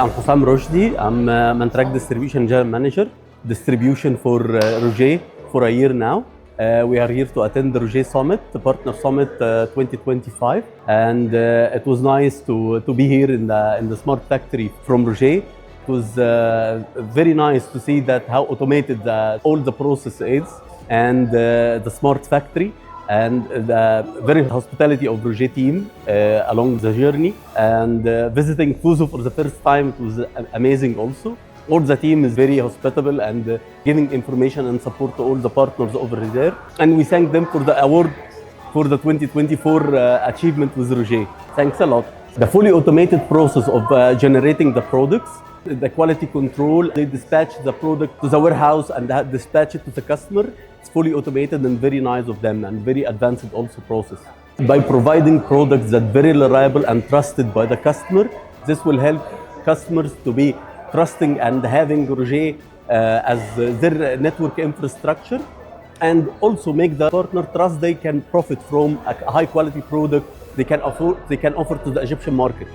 I'm Hossam Roshdy. I'm Mantrac Distribution General Manager, distribution for Ruijie for a year now. We are here to attend the Ruijie Summit, the Partner Summit 2025, and it was nice to be here in the Smart Factory from Ruijie. It was very nice to see that how automated all the process is, and the Smart Factory, and the very hospitality of Ruijie team along the journey, and visiting Fuzhou for the first time, it was amazing also. All the team is very hospitable and giving information and support to all the partners over there. And we thank them for the award for the 2024 achievement with Ruijie. Thanks a lot. The fully automated process of generating the products, the quality control, they dispatch the product to the warehouse and dispatch it to the customer. It's fully automated and very nice of them, and very advanced also process. By providing products that are very reliable and trusted by the customer, this will help customers to be trusting and having Ruijie as their network infrastructure, and also make the partner trust they can profit from a high quality product they can offer to the Egyptian market.